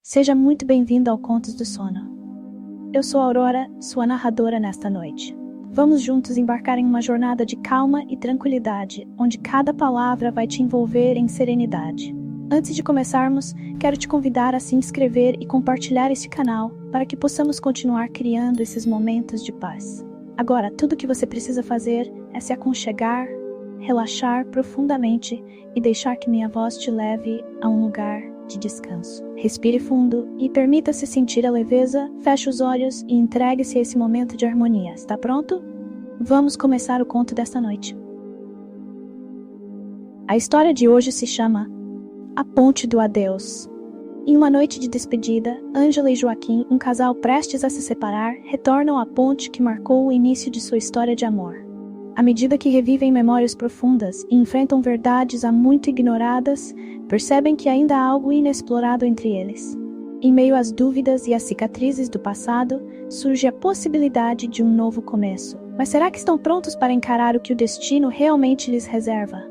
Seja muito bem-vindo ao Contos do Sono. Eu sou Aurora, sua narradora nesta noite. Vamos juntos embarcar em uma jornada de calma e tranquilidade, onde cada palavra vai te envolver em serenidade. Antes de começarmos, quero te convidar a se inscrever e compartilhar este canal para que possamos continuar criando esses momentos de paz. Agora, tudo o que você precisa fazer é se aconchegar, relaxar profundamente e deixar que minha voz te leve a um lugar de descanso. Respire fundo e permita-se sentir a leveza, feche os olhos e entregue-se a esse momento de harmonia. Está pronto? Vamos começar o conto desta noite. A história de hoje se chama A Ponte do Adeus. Em uma noite de despedida, Ângela e Joaquim, um casal prestes a se separar, retornam à ponte que marcou o início de sua história de amor. À medida que revivem memórias profundas e enfrentam verdades há muito ignoradas, percebem que ainda há algo inexplorado entre eles. Em meio às dúvidas e às cicatrizes do passado, surge a possibilidade de um novo começo. Mas será que estão prontos para encarar o que o destino realmente lhes reserva?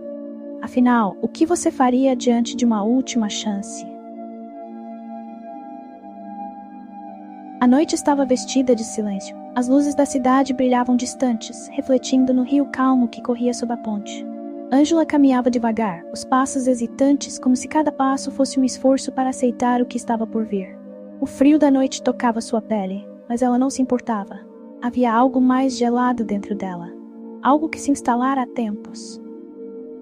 Afinal, o que você faria diante de uma última chance? A noite estava vestida de silêncio. As luzes da cidade brilhavam distantes, refletindo no rio calmo que corria sob a ponte. Ângela caminhava devagar, os passos hesitantes, como se cada passo fosse um esforço para aceitar o que estava por vir. O frio da noite tocava sua pele, mas ela não se importava. Havia algo mais gelado dentro dela, algo que se instalara há tempos.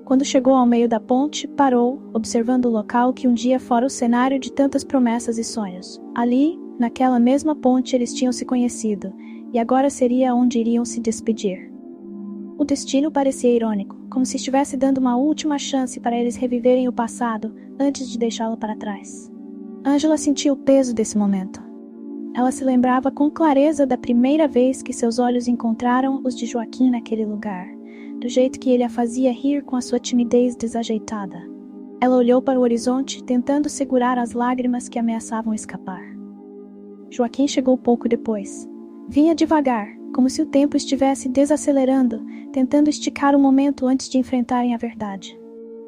Quando chegou ao meio da ponte, parou, observando o local que um dia fora o cenário de tantas promessas e sonhos. Ali, naquela mesma ponte, eles tinham se conhecido, e agora seria onde iriam se despedir. O destino parecia irônico, como se estivesse dando uma última chance para eles reviverem o passado antes de deixá-lo para trás. Ângela sentia o peso desse momento. Ela se lembrava com clareza da primeira vez que seus olhos encontraram os de Joaquim naquele lugar, do jeito que ele a fazia rir com a sua timidez desajeitada. Ela olhou para o horizonte, tentando segurar as lágrimas que ameaçavam escapar. Joaquim chegou pouco depois. Vinha devagar, como se o tempo estivesse desacelerando, tentando esticar o momento antes de enfrentarem a verdade.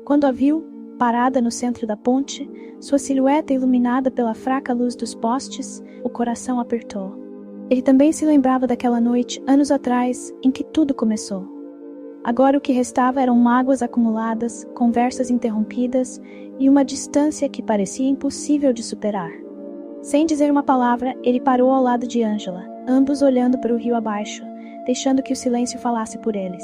Quando a viu, parada no centro da ponte, sua silhueta iluminada pela fraca luz dos postes, o coração apertou. Ele também se lembrava daquela noite, anos atrás, em que tudo começou. Agora o que restava eram mágoas acumuladas, conversas interrompidas e uma distância que parecia impossível de superar. Sem dizer uma palavra, ele parou ao lado de Ângela, ambos olhando para o rio abaixo, deixando que o silêncio falasse por eles.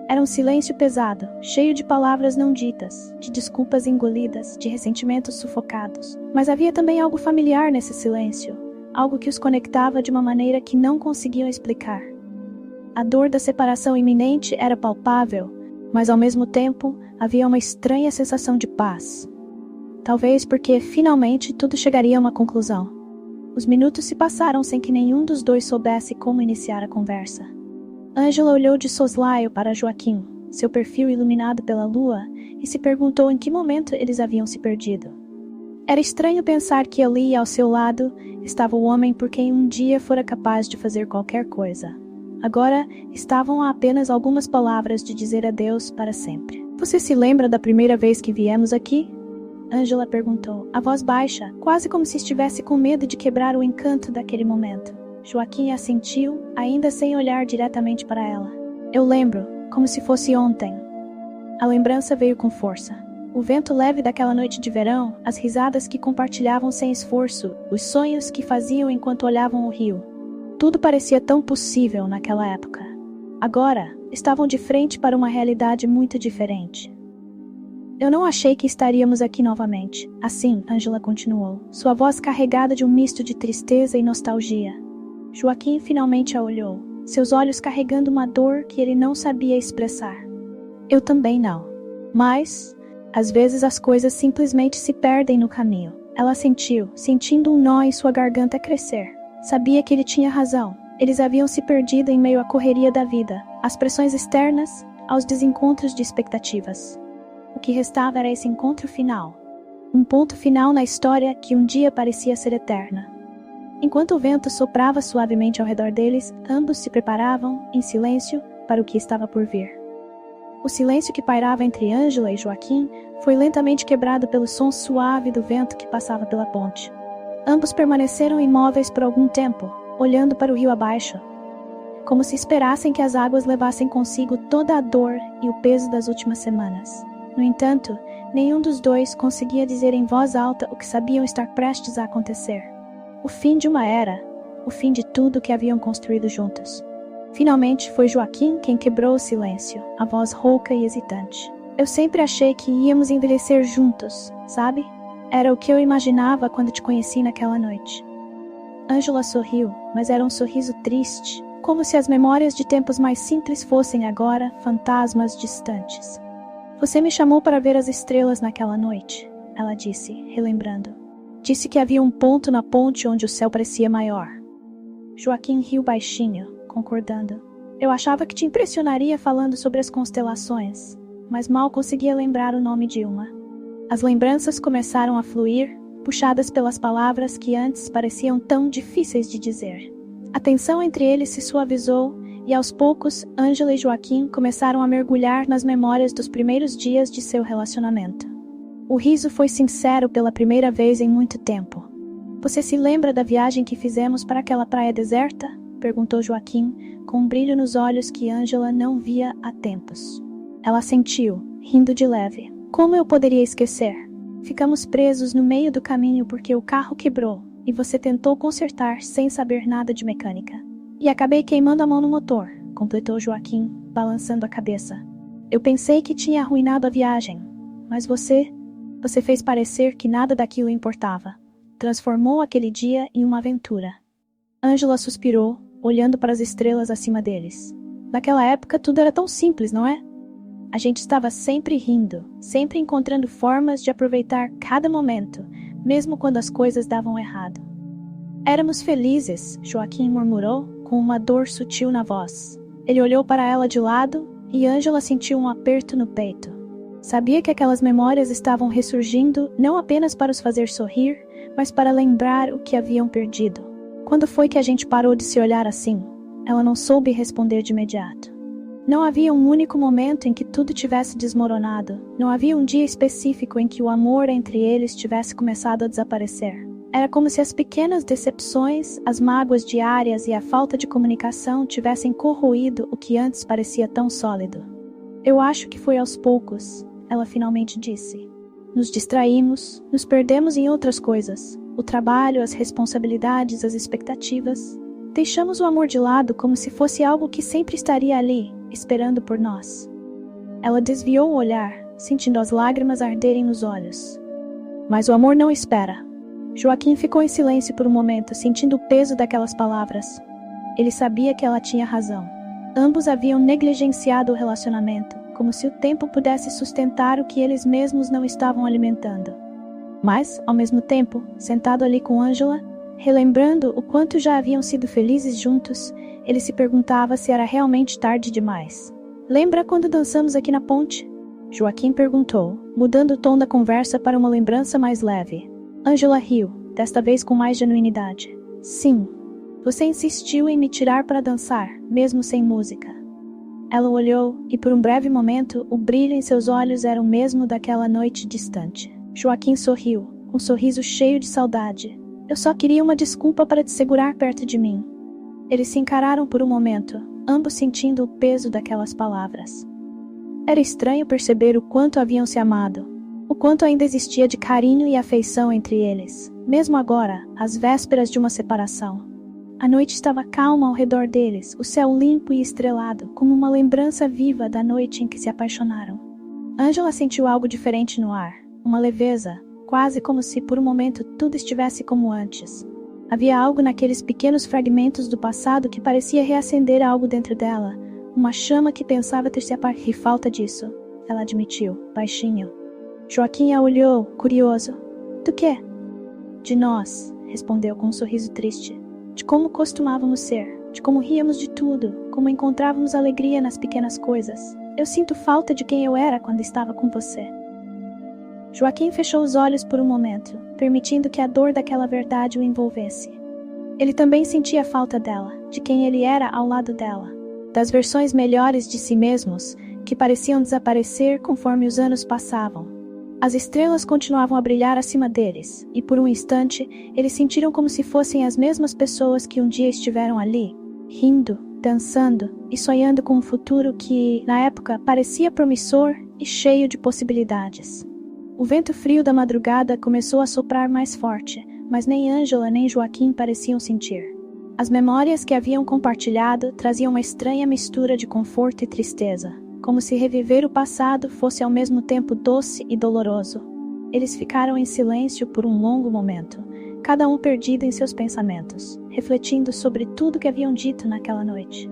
Era um silêncio pesado, cheio de palavras não ditas, de desculpas engolidas, de ressentimentos sufocados. Mas havia também algo familiar nesse silêncio, algo que os conectava de uma maneira que não conseguiam explicar. A dor da separação iminente era palpável, mas ao mesmo tempo havia uma estranha sensação de paz. Talvez porque, finalmente, tudo chegaria a uma conclusão. Os minutos se passaram sem que nenhum dos dois soubesse como iniciar a conversa. Ângela olhou de soslaio para Joaquim, seu perfil iluminado pela lua, e se perguntou em que momento eles haviam se perdido. Era estranho pensar que ali, ao seu lado, estava o homem por quem um dia fora capaz de fazer qualquer coisa. Agora, estavam a apenas algumas palavras de dizer adeus para sempre. Você se lembra da primeira vez que viemos aqui? Ângela perguntou, a voz baixa, quase como se estivesse com medo de quebrar o encanto daquele momento. Joaquim assentiu, ainda sem olhar diretamente para ela. Eu lembro, como se fosse ontem. A lembrança veio com força. O vento leve daquela noite de verão, as risadas que compartilhavam sem esforço, os sonhos que faziam enquanto olhavam o rio. Tudo parecia tão possível naquela época. Agora, estavam de frente para uma realidade muito diferente. Eu não achei que estaríamos aqui novamente. Assim, Ângela continuou, sua voz carregada de um misto de tristeza e nostalgia. Joaquim finalmente a olhou, seus olhos carregando uma dor que ele não sabia expressar. Eu também não. Mas, às vezes as coisas simplesmente se perdem no caminho. Ela sentiu, sentindo um nó em sua garganta crescer. Sabia que ele tinha razão. Eles haviam se perdido em meio à correria da vida, às pressões externas, aos desencontros de expectativas. O que restava era esse encontro final. Um ponto final na história que um dia parecia ser eterna. Enquanto o vento soprava suavemente ao redor deles, ambos se preparavam, em silêncio, para o que estava por vir. O silêncio que pairava entre Ângela e Joaquim foi lentamente quebrado pelo som suave do vento que passava pela ponte. Ambos permaneceram imóveis por algum tempo, olhando para o rio abaixo, como se esperassem que as águas levassem consigo toda a dor e o peso das últimas semanas. No entanto, nenhum dos dois conseguia dizer em voz alta o que sabiam estar prestes a acontecer. O fim de uma era, o fim de tudo que haviam construído juntos. Finalmente foi Joaquim quem quebrou o silêncio, a voz rouca e hesitante. Eu sempre achei que íamos envelhecer juntos, sabe? Era o que eu imaginava quando te conheci naquela noite. Ângela sorriu, mas era um sorriso triste, como se as memórias de tempos mais simples fossem agora fantasmas distantes. Você me chamou para ver as estrelas naquela noite, ela disse, relembrando. Disse que havia um ponto na ponte onde o céu parecia maior. Joaquim riu baixinho, concordando. Eu achava que te impressionaria falando sobre as constelações, mas mal conseguia lembrar o nome de uma. As lembranças começaram a fluir, puxadas pelas palavras que antes pareciam tão difíceis de dizer. A tensão entre eles se suavizou e aos poucos, Ângela e Joaquim começaram a mergulhar nas memórias dos primeiros dias de seu relacionamento. O riso foi sincero pela primeira vez em muito tempo. Você se lembra da viagem que fizemos para aquela praia deserta? Perguntou Joaquim, com um brilho nos olhos que Ângela não via há tempos. Ela assentiu, rindo de leve. Como eu poderia esquecer? Ficamos presos no meio do caminho porque o carro quebrou e você tentou consertar sem saber nada de mecânica. E acabei queimando a mão no motor, completou Joaquim, balançando a cabeça. Eu pensei que tinha arruinado a viagem, mas você fez parecer que nada daquilo importava. Transformou aquele dia em uma aventura. Ângela suspirou, olhando para as estrelas acima deles. Naquela época tudo era tão simples, não é? A gente estava sempre rindo, sempre encontrando formas de aproveitar cada momento, mesmo quando as coisas davam errado. Éramos felizes, Joaquim murmurou, com uma dor sutil na voz. Ele olhou para ela de lado e Ângela sentiu um aperto no peito. Sabia que aquelas memórias estavam ressurgindo não apenas para os fazer sorrir, mas para lembrar o que haviam perdido. Quando foi que a gente parou de se olhar assim? Ela não soube responder de imediato. Não havia um único momento em que tudo tivesse desmoronado. Não havia um dia específico em que o amor entre eles tivesse começado a desaparecer. Era como se as pequenas decepções, as mágoas diárias e a falta de comunicação tivessem corroído o que antes parecia tão sólido. Eu acho que foi aos poucos, ela finalmente disse. Nos distraímos, nos perdemos em outras coisas. O trabalho, as responsabilidades, as expectativas. Deixamos o amor de lado como se fosse algo que sempre estaria ali, esperando por nós. Ela desviou o olhar, sentindo as lágrimas arderem nos olhos. Mas o amor não espera. Joaquim ficou em silêncio por um momento, sentindo o peso daquelas palavras. Ele sabia que ela tinha razão. Ambos haviam negligenciado o relacionamento, como se o tempo pudesse sustentar o que eles mesmos não estavam alimentando. Mas, ao mesmo tempo, sentado ali com Ângela, relembrando o quanto já haviam sido felizes juntos, ele se perguntava se era realmente tarde demais. Lembra quando dançamos aqui na ponte? Joaquim perguntou, mudando o tom da conversa para uma lembrança mais leve. Ângela riu, desta vez com mais genuinidade. Sim. Você insistiu em me tirar para dançar, mesmo sem música. Ela olhou e por um breve momento o brilho em seus olhos era o mesmo daquela noite distante. Joaquim sorriu, um sorriso cheio de saudade. Eu só queria uma desculpa para te segurar perto de mim. Eles se encararam por um momento, ambos sentindo o peso daquelas palavras. Era estranho perceber o quanto haviam se amado. O quanto ainda existia de carinho e afeição entre eles, mesmo agora, às vésperas de uma separação. A noite estava calma ao redor deles, o céu limpo e estrelado, como uma lembrança viva da noite em que se apaixonaram. Ângela sentiu algo diferente no ar, uma leveza, quase como se por um momento tudo estivesse como antes. Havia algo naqueles pequenos fragmentos do passado que parecia reacender algo dentro dela, uma chama que pensava ter se apagado. E falta disso, ela admitiu, baixinho. Joaquim a olhou, curioso. Do quê? De nós, respondeu com um sorriso triste. De como costumávamos ser, de como ríamos de tudo, como encontrávamos alegria nas pequenas coisas. Eu sinto falta de quem eu era quando estava com você. Joaquim fechou os olhos por um momento, permitindo que a dor daquela verdade o envolvesse. Ele também sentia falta dela, de quem ele era ao lado dela, das versões melhores de si mesmos, que pareciam desaparecer conforme os anos passavam. As estrelas continuavam a brilhar acima deles, e por um instante, eles sentiram como se fossem as mesmas pessoas que um dia estiveram ali, rindo, dançando e sonhando com um futuro que, na época, parecia promissor e cheio de possibilidades. O vento frio da madrugada começou a soprar mais forte, mas nem Ângela nem Joaquim pareciam sentir. As memórias que haviam compartilhado traziam uma estranha mistura de conforto e tristeza, como se reviver o passado fosse ao mesmo tempo doce e doloroso. Eles ficaram em silêncio por um longo momento, cada um perdido em seus pensamentos, refletindo sobre tudo que haviam dito naquela noite.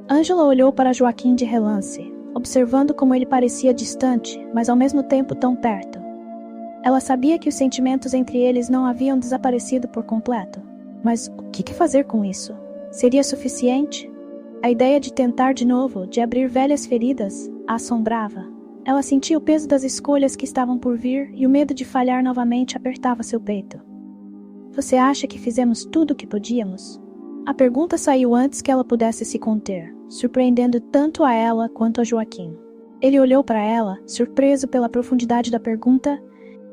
Ângela olhou para Joaquim de relance, observando como ele parecia distante, mas ao mesmo tempo tão perto. Ela sabia que os sentimentos entre eles não haviam desaparecido por completo. Mas o que fazer com isso? Seria suficiente? A ideia de tentar de novo, de abrir velhas feridas, a assombrava. Ela sentia o peso das escolhas que estavam por vir e o medo de falhar novamente apertava seu peito. Você acha que fizemos tudo o que podíamos? A pergunta saiu antes que ela pudesse se conter, surpreendendo tanto a ela quanto a Joaquim. Ele olhou para ela, surpreso pela profundidade da pergunta,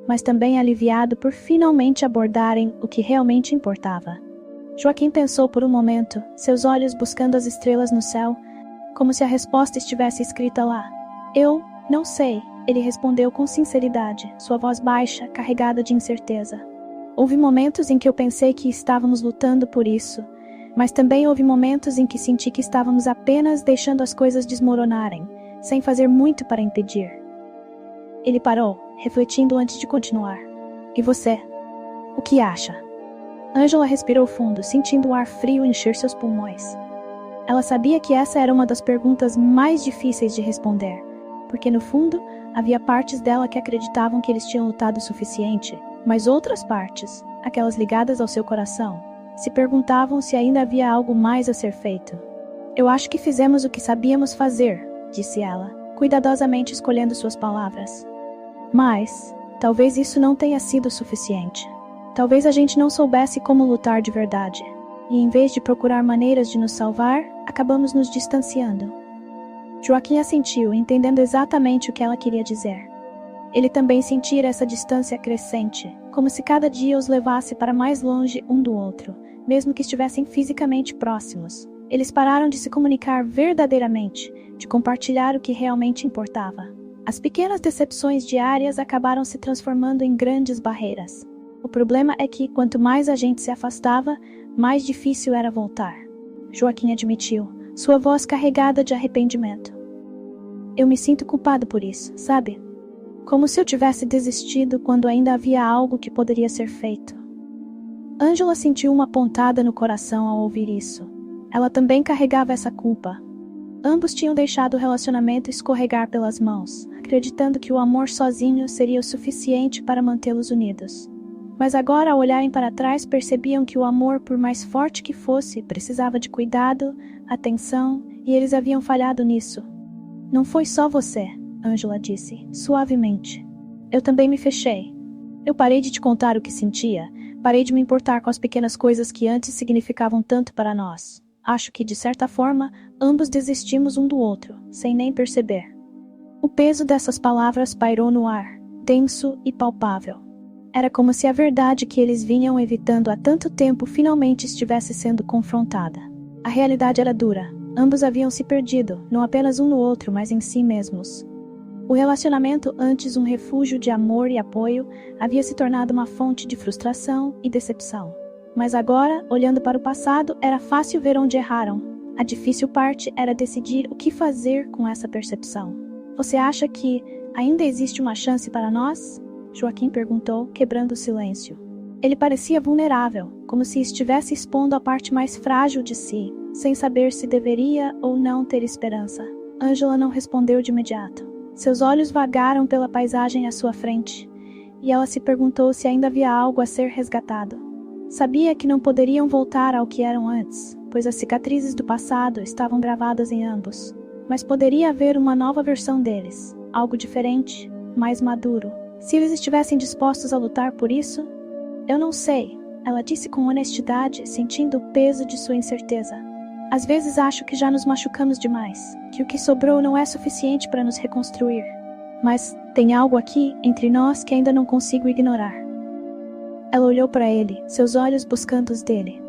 mas também aliviado por finalmente abordarem o que realmente importava. Joaquim pensou por um momento, seus olhos buscando as estrelas no céu, como se a resposta estivesse escrita lá. Eu não sei, ele respondeu com sinceridade, sua voz baixa, carregada de incerteza. Houve momentos em que eu pensei que estávamos lutando por isso, mas também houve momentos em que senti que estávamos apenas deixando as coisas desmoronarem, sem fazer muito para impedir. Ele parou, refletindo antes de continuar. E você? O que acha? Ângela respirou fundo, sentindo o ar frio encher seus pulmões. Ela sabia que essa era uma das perguntas mais difíceis de responder, porque no fundo, havia partes dela que acreditavam que eles tinham lutado o suficiente, mas outras partes, aquelas ligadas ao seu coração, se perguntavam se ainda havia algo mais a ser feito. Eu acho que fizemos o que sabíamos fazer, disse ela, cuidadosamente escolhendo suas palavras. Mas, talvez isso não tenha sido suficiente. Talvez a gente não soubesse como lutar de verdade, e em vez de procurar maneiras de nos salvar, acabamos nos distanciando. Joaquim assentiu, entendendo exatamente o que ela queria dizer. Ele também sentia essa distância crescente, como se cada dia os levasse para mais longe um do outro, mesmo que estivessem fisicamente próximos. Eles pararam de se comunicar verdadeiramente, de compartilhar o que realmente importava. As pequenas decepções diárias acabaram se transformando em grandes barreiras. O problema é que, quanto mais a gente se afastava, mais difícil era voltar. Joaquim admitiu, sua voz carregada de arrependimento. Eu me sinto culpado por isso, sabe? Como se eu tivesse desistido quando ainda havia algo que poderia ser feito. Ângela sentiu uma pontada no coração ao ouvir isso. Ela também carregava essa culpa. Ambos tinham deixado o relacionamento escorregar pelas mãos, acreditando que o amor sozinho seria o suficiente para mantê-los unidos. Mas agora, ao olharem para trás, percebiam que o amor, por mais forte que fosse, precisava de cuidado, atenção, e eles haviam falhado nisso. Não foi só você, Ângela disse, suavemente. Eu também me fechei. Eu parei de te contar o que sentia, parei de me importar com as pequenas coisas que antes significavam tanto para nós. Acho que, de certa forma, ambos desistimos um do outro, sem nem perceber. O peso dessas palavras pairou no ar, denso e palpável. Era como se a verdade que eles vinham evitando há tanto tempo finalmente estivesse sendo confrontada. A realidade era dura. Ambos haviam se perdido, não apenas um no outro, mas em si mesmos. O relacionamento, antes um refúgio de amor e apoio, havia se tornado uma fonte de frustração e decepção. Mas agora, olhando para o passado, era fácil ver onde erraram. A difícil parte era decidir o que fazer com essa percepção. Você acha que ainda existe uma chance para nós? Joaquim perguntou, quebrando o silêncio. Ele parecia vulnerável, como se estivesse expondo a parte mais frágil de si, sem saber se deveria ou não ter esperança. Ângela não respondeu de imediato. Seus olhos vagaram pela paisagem à sua frente, e ela se perguntou se ainda havia algo a ser resgatado. Sabia que não poderiam voltar ao que eram antes, pois as cicatrizes do passado estavam gravadas em ambos. Mas poderia haver uma nova versão deles, algo diferente, mais maduro. Se eles estivessem dispostos a lutar por isso? Eu não sei, ela disse com honestidade, sentindo o peso de sua incerteza. Às vezes acho que já nos machucamos demais, que o que sobrou não é suficiente para nos reconstruir. Mas tem algo aqui entre nós que ainda não consigo ignorar. Ela olhou para ele, seus olhos buscando os dele.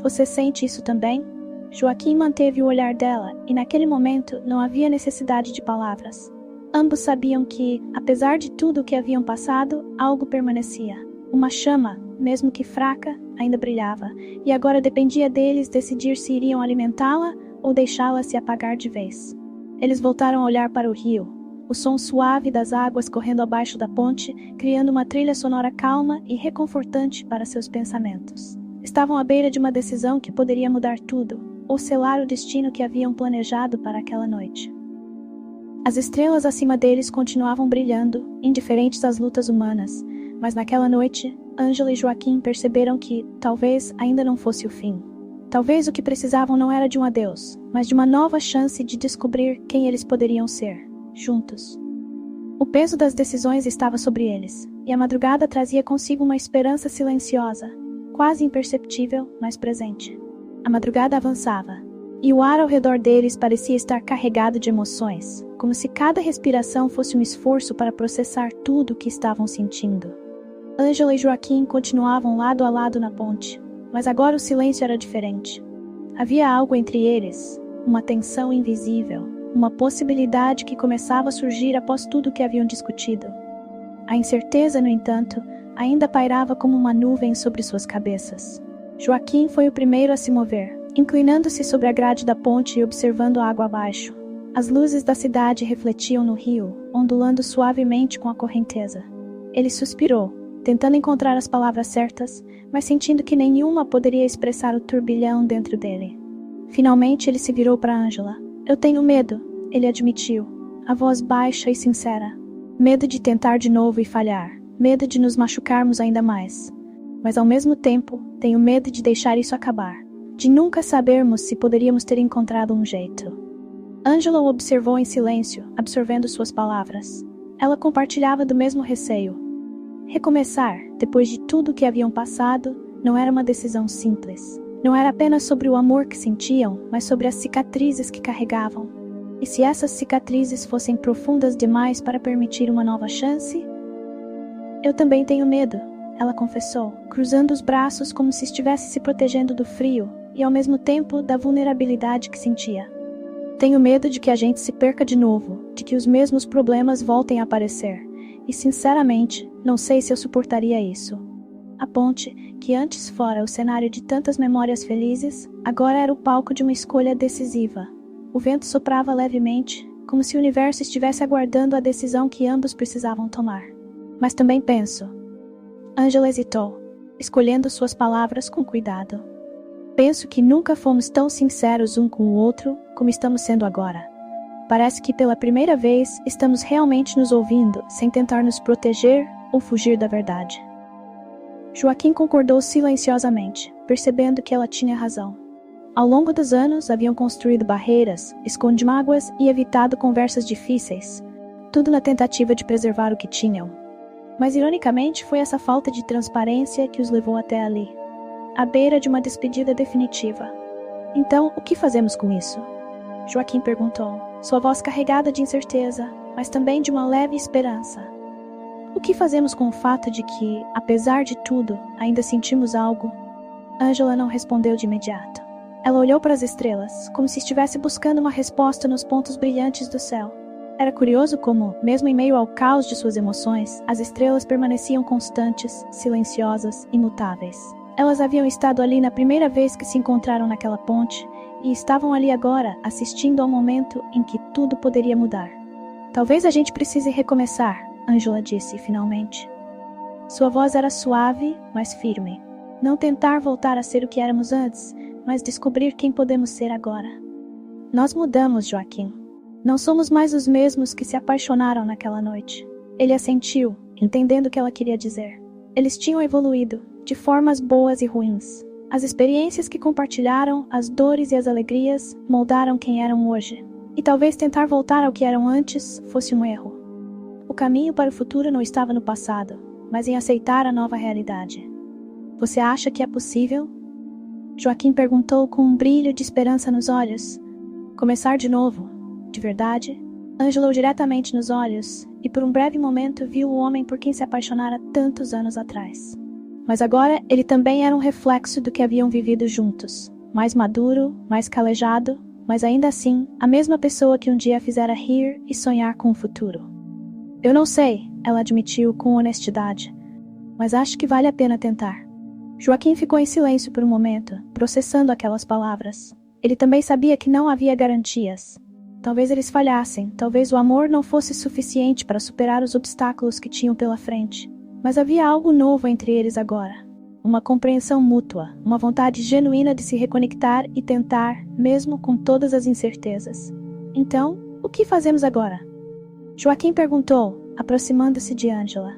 Você sente isso também? Joaquim manteve o olhar dela, e naquele momento não havia necessidade de palavras. Ambos sabiam que, apesar de tudo o que haviam passado, algo permanecia. Uma chama, mesmo que fraca, ainda brilhava, e agora dependia deles decidir se iriam alimentá-la ou deixá-la se apagar de vez. Eles voltaram a olhar para o rio. O som suave das águas correndo abaixo da ponte, criando uma trilha sonora calma e reconfortante para seus pensamentos. Estavam à beira de uma decisão que poderia mudar tudo, ou selar o destino que haviam planejado para aquela noite. As estrelas acima deles continuavam brilhando, indiferentes às lutas humanas, mas naquela noite, Ângela e Joaquim perceberam que, talvez, ainda não fosse o fim. Talvez o que precisavam não era de um adeus, mas de uma nova chance de descobrir quem eles poderiam ser, juntos. O peso das decisões estava sobre eles, e a madrugada trazia consigo uma esperança silenciosa, quase imperceptível, mas presente. A madrugada avançava, e o ar ao redor deles parecia estar carregado de emoções, como se cada respiração fosse um esforço para processar tudo o que estavam sentindo. Ângela e Joaquim continuavam lado a lado na ponte, mas agora o silêncio era diferente. Havia algo entre eles, uma tensão invisível, uma possibilidade que começava a surgir após tudo o que haviam discutido. A incerteza, no entanto, ainda pairava como uma nuvem sobre suas cabeças. Joaquim foi o primeiro a se mover, inclinando-se sobre a grade da ponte e observando a água abaixo. As luzes da cidade refletiam no rio, ondulando suavemente com a correnteza. Ele suspirou, tentando encontrar as palavras certas, mas sentindo que nenhuma poderia expressar o turbilhão dentro dele. Finalmente ele se virou para Ângela. Eu tenho medo, ele admitiu, a voz baixa e sincera. Medo de tentar de novo e falhar, medo de nos machucarmos ainda mais. Mas ao mesmo tempo, tenho medo de deixar isso acabar, de nunca sabermos se poderíamos ter encontrado um jeito. Ângela o observou em silêncio, absorvendo suas palavras. Ela compartilhava do mesmo receio. Recomeçar, depois de tudo o que haviam passado, não era uma decisão simples. Não era apenas sobre o amor que sentiam, mas sobre as cicatrizes que carregavam. E se essas cicatrizes fossem profundas demais para permitir uma nova chance? Eu também tenho medo, ela confessou, cruzando os braços como se estivesse se protegendo do frio e ao mesmo tempo da vulnerabilidade que sentia. Tenho medo de que a gente se perca de novo, de que os mesmos problemas voltem a aparecer. E sinceramente, não sei se eu suportaria isso. A ponte, que antes fora o cenário de tantas memórias felizes, agora era o palco de uma escolha decisiva. O vento soprava levemente, como se o universo estivesse aguardando a decisão que ambos precisavam tomar. Mas também penso. Ângela hesitou, escolhendo suas palavras com cuidado. Penso que nunca fomos tão sinceros um com o outro como estamos sendo agora. Parece que pela primeira vez estamos realmente nos ouvindo, sem tentar nos proteger ou fugir da verdade. Joaquim concordou silenciosamente, percebendo que ela tinha razão. Ao longo dos anos, haviam construído barreiras, escondido mágoas e evitado conversas difíceis, tudo na tentativa de preservar o que tinham. Mas, ironicamente, foi essa falta de transparência que os levou até ali, à beira de uma despedida definitiva. Então, o que fazemos com isso? Joaquim perguntou, sua voz carregada de incerteza, mas também de uma leve esperança. O que fazemos com o fato de que, apesar de tudo, ainda sentimos algo? Ângela não respondeu de imediato. Ela olhou para as estrelas, como se estivesse buscando uma resposta nos pontos brilhantes do céu. Era curioso como, mesmo em meio ao caos de suas emoções, as estrelas permaneciam constantes, silenciosas, imutáveis. Elas haviam estado ali na primeira vez que se encontraram naquela ponte, e estavam ali agora, assistindo ao momento em que tudo poderia mudar. Talvez a gente precise recomeçar, Ângela disse, finalmente. Sua voz era suave, mas firme. Não tentar voltar a ser o que éramos antes, mas descobrir quem podemos ser agora. Nós mudamos, Joaquim. Não somos mais os mesmos que se apaixonaram naquela noite. Ele assentiu, entendendo o que ela queria dizer. Eles tinham evoluído, de formas boas e ruins. As experiências que compartilharam, as dores e as alegrias, moldaram quem eram hoje. E talvez tentar voltar ao que eram antes fosse um erro. O caminho para o futuro não estava no passado, mas em aceitar a nova realidade. Você acha que é possível? Joaquim perguntou com um brilho de esperança nos olhos. Começar de novo, de verdade? Ângela olhou diretamente nos olhos, e por um breve momento viu o homem por quem se apaixonara tantos anos atrás. Mas agora ele também era um reflexo do que haviam vivido juntos, mais maduro, mais calejado, mas ainda assim, a mesma pessoa que um dia a fizera rir e sonhar com o futuro. Eu não sei, ela admitiu com honestidade, mas acho que vale a pena tentar. Joaquim ficou em silêncio por um momento, processando aquelas palavras. Ele também sabia que não havia garantias. Talvez eles falhassem, talvez o amor não fosse suficiente para superar os obstáculos que tinham pela frente. Mas havia algo novo entre eles agora. Uma compreensão mútua, uma vontade genuína de se reconectar e tentar, mesmo com todas as incertezas. Então, o que fazemos agora? Joaquim perguntou, aproximando-se de Ângela.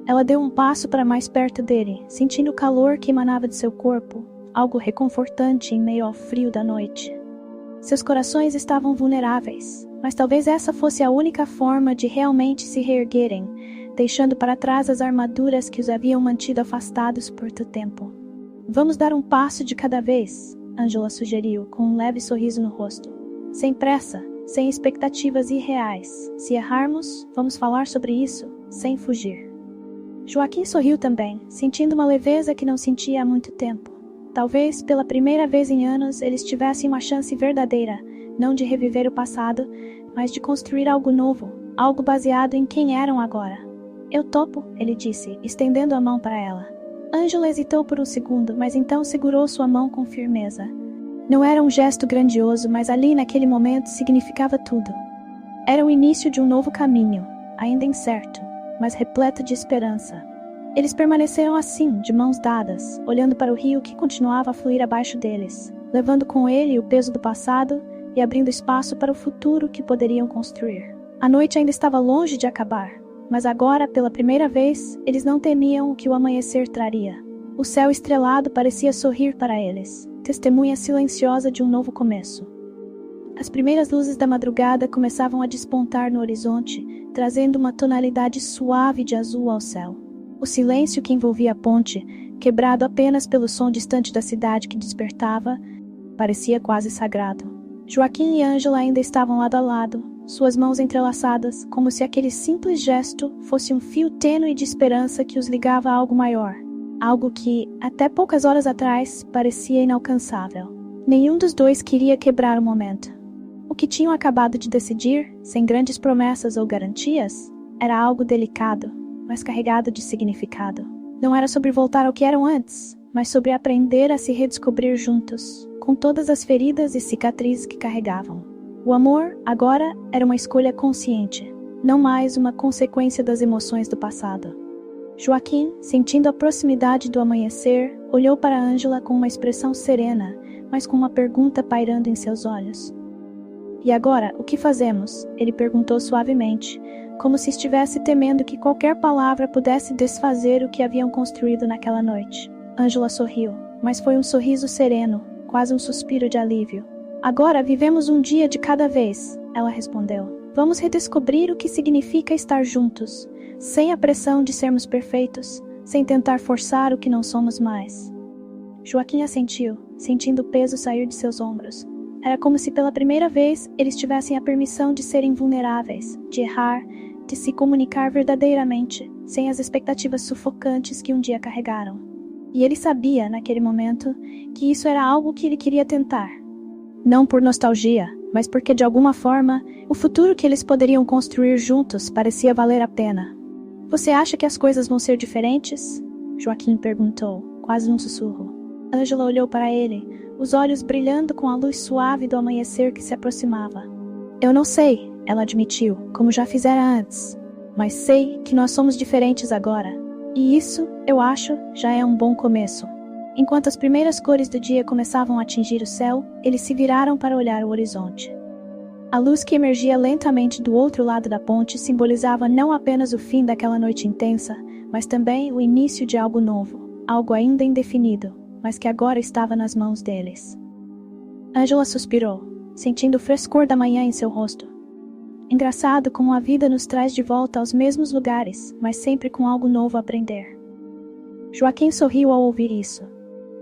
Ela deu um passo para mais perto dele, sentindo o calor que emanava de seu corpo, algo reconfortante em meio ao frio da noite. Seus corações estavam vulneráveis, mas talvez essa fosse a única forma de realmente se reerguerem, deixando para trás as armaduras que os haviam mantido afastados por tanto tempo. Vamos dar um passo de cada vez, Ângela sugeriu, com um leve sorriso no rosto. Sem pressa, sem expectativas irreais. Se errarmos, vamos falar sobre isso, sem fugir. Joaquim sorriu também, sentindo uma leveza que não sentia há muito tempo. Talvez, pela primeira vez em anos, eles tivessem uma chance verdadeira, não de reviver o passado, mas de construir algo novo, algo baseado em quem eram agora. Eu topo, ele disse, estendendo a mão para ela. Ângela hesitou por um segundo, mas então segurou sua mão com firmeza. Não era um gesto grandioso, mas ali naquele momento significava tudo. Era o início de um novo caminho, ainda incerto, mas repleto de esperança. Eles permaneceram assim, de mãos dadas, olhando para o rio que continuava a fluir abaixo deles, levando com ele o peso do passado e abrindo espaço para o futuro que poderiam construir. A noite ainda estava longe de acabar, mas agora, pela primeira vez, eles não temiam o que o amanhecer traria. O céu estrelado parecia sorrir para eles, testemunha silenciosa de um novo começo. As primeiras luzes da madrugada começavam a despontar no horizonte, trazendo uma tonalidade suave de azul ao céu. O silêncio que envolvia a ponte, quebrado apenas pelo som distante da cidade que despertava, parecia quase sagrado. Joaquim e Ângela ainda estavam lado a lado, suas mãos entrelaçadas, como se aquele simples gesto fosse um fio tênue de esperança que os ligava a algo maior, algo que, até poucas horas atrás, parecia inalcançável. Nenhum dos dois queria quebrar o momento. O que tinham acabado de decidir, sem grandes promessas ou garantias, era algo delicado, mas carregado de significado. Não era sobre voltar ao que eram antes, mas sobre aprender a se redescobrir juntos, com todas as feridas e cicatrizes que carregavam. O amor, agora, era uma escolha consciente, não mais uma consequência das emoções do passado. Joaquim, sentindo a proximidade do amanhecer, olhou para Ângela com uma expressão serena, mas com uma pergunta pairando em seus olhos. E agora, o que fazemos? Ele perguntou suavemente, como se estivesse temendo que qualquer palavra pudesse desfazer o que haviam construído naquela noite. Ângela sorriu, mas foi um sorriso sereno, quase um suspiro de alívio. Agora vivemos um dia de cada vez, ela respondeu. Vamos redescobrir o que significa estar juntos, sem a pressão de sermos perfeitos, sem tentar forçar o que não somos mais. Joaquim assentiu, sentindo o peso sair de seus ombros. Era como se pela primeira vez eles tivessem a permissão de serem vulneráveis, de errar, de se comunicar verdadeiramente, sem as expectativas sufocantes que um dia carregaram. E ele sabia, naquele momento, que isso era algo que ele queria tentar. Não por nostalgia, mas porque de alguma forma, o futuro que eles poderiam construir juntos parecia valer a pena. Você acha que as coisas vão ser diferentes? Joaquim perguntou, quase num sussurro. Ângela olhou para ele, os olhos brilhando com a luz suave do amanhecer que se aproximava. Eu não sei, ela admitiu, como já fizera antes, mas sei que nós somos diferentes agora. E isso, eu acho, já é um bom começo. Enquanto as primeiras cores do dia começavam a atingir o céu, eles se viraram para olhar o horizonte. A luz que emergia lentamente do outro lado da ponte simbolizava não apenas o fim daquela noite intensa, mas também o início de algo novo, algo ainda indefinido, mas que agora estava nas mãos deles. Ângela suspirou, sentindo o frescor da manhã em seu rosto. Engraçado como a vida nos traz de volta aos mesmos lugares, mas sempre com algo novo a aprender. Joaquim sorriu ao ouvir isso.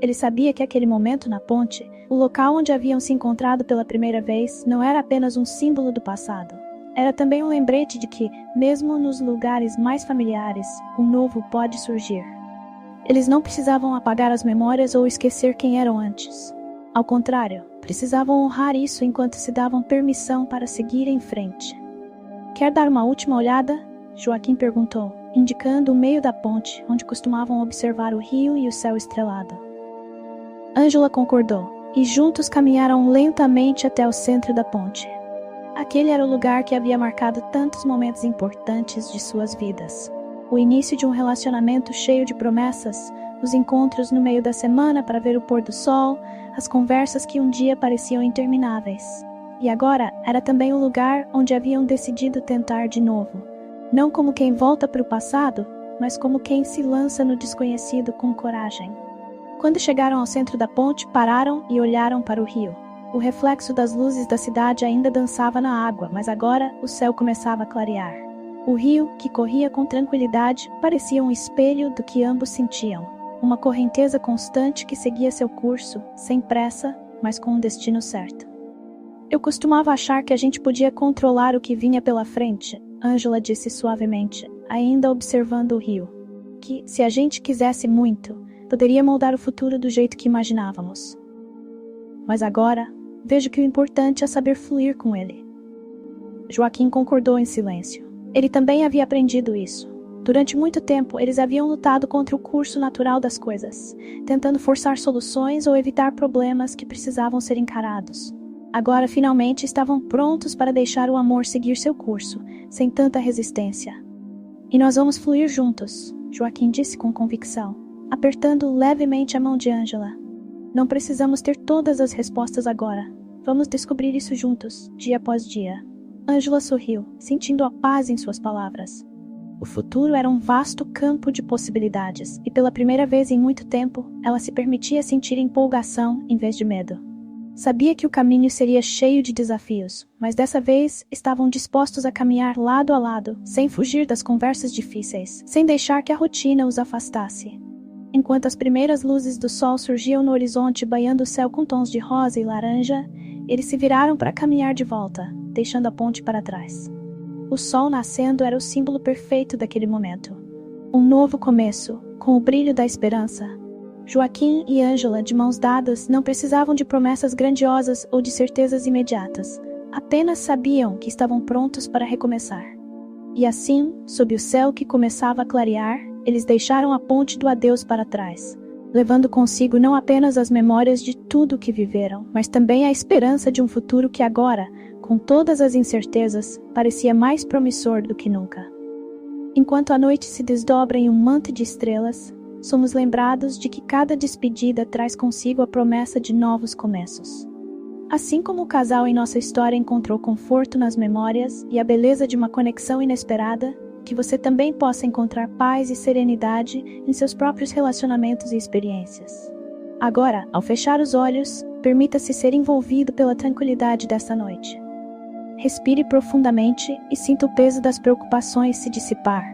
Ele sabia que aquele momento na ponte, o local onde haviam se encontrado pela primeira vez, não era apenas um símbolo do passado. Era também um lembrete de que, mesmo nos lugares mais familiares, o novo pode surgir. Eles não precisavam apagar as memórias ou esquecer quem eram antes. Ao contrário, precisavam honrar isso enquanto se davam permissão para seguir em frente. Quer dar uma última olhada? Joaquim perguntou, indicando o meio da ponte, onde costumavam observar o rio e o céu estrelado. Ângela concordou, e juntos caminharam lentamente até o centro da ponte. Aquele era o lugar que havia marcado tantos momentos importantes de suas vidas. O início de um relacionamento cheio de promessas, os encontros no meio da semana para ver o pôr do sol, as conversas que um dia pareciam intermináveis. E agora era também o lugar onde haviam decidido tentar de novo, não como quem volta para o passado, mas como quem se lança no desconhecido com coragem. Quando chegaram ao centro da ponte, pararam e olharam para o rio. O reflexo das luzes da cidade ainda dançava na água, mas agora o céu começava a clarear. O rio, que corria com tranquilidade, parecia um espelho do que ambos sentiam. Uma correnteza constante que seguia seu curso, sem pressa, mas com um destino certo. Eu costumava achar que a gente podia controlar o que vinha pela frente, Ângela disse suavemente, ainda observando o rio. Que, se a gente quisesse muito, poderia moldar o futuro do jeito que imaginávamos. Mas agora, vejo que o importante é saber fluir com ele. Joaquim concordou em silêncio. Ele também havia aprendido isso. Durante muito tempo, eles haviam lutado contra o curso natural das coisas, tentando forçar soluções ou evitar problemas que precisavam ser encarados. Agora, finalmente, estavam prontos para deixar o amor seguir seu curso, sem tanta resistência. E nós vamos fluir juntos, Joaquim disse com convicção, apertando levemente a mão de Ângela. Não precisamos ter todas as respostas agora. Vamos descobrir isso juntos, dia após dia. Ângela sorriu, sentindo a paz em suas palavras. O futuro era um vasto campo de possibilidades, e pela primeira vez em muito tempo, ela se permitia sentir empolgação em vez de medo. Sabia que o caminho seria cheio de desafios, mas dessa vez estavam dispostos a caminhar lado a lado, sem fugir das conversas difíceis, sem deixar que a rotina os afastasse. Enquanto as primeiras luzes do sol surgiam no horizonte banhando o céu com tons de rosa e laranja, eles se viraram para caminhar de volta, deixando a ponte para trás. O sol nascendo era o símbolo perfeito daquele momento. Um novo começo, com o brilho da esperança. Joaquim e Ângela, de mãos dadas, não precisavam de promessas grandiosas ou de certezas imediatas. Apenas sabiam que estavam prontos para recomeçar. E assim, sob o céu que começava a clarear, eles deixaram a ponte do adeus para trás, levando consigo não apenas as memórias de tudo o que viveram, mas também a esperança de um futuro que agora, com todas as incertezas, parecia mais promissor do que nunca. Enquanto a noite se desdobra em um manto de estrelas, somos lembrados de que cada despedida traz consigo a promessa de novos começos. Assim como o casal em nossa história encontrou conforto nas memórias e a beleza de uma conexão inesperada, que você também possa encontrar paz e serenidade em seus próprios relacionamentos e experiências. Agora, ao fechar os olhos, permita-se ser envolvido pela tranquilidade desta noite. Respire profundamente e sinta o peso das preocupações se dissipar,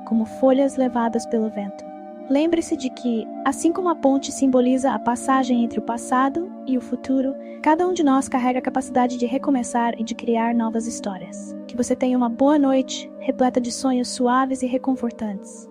como folhas levadas pelo vento. Lembre-se de que, assim como a ponte simboliza a passagem entre o passado e o futuro, cada um de nós carrega a capacidade de recomeçar e de criar novas histórias. Que você tenha uma boa noite, repleta de sonhos suaves e reconfortantes.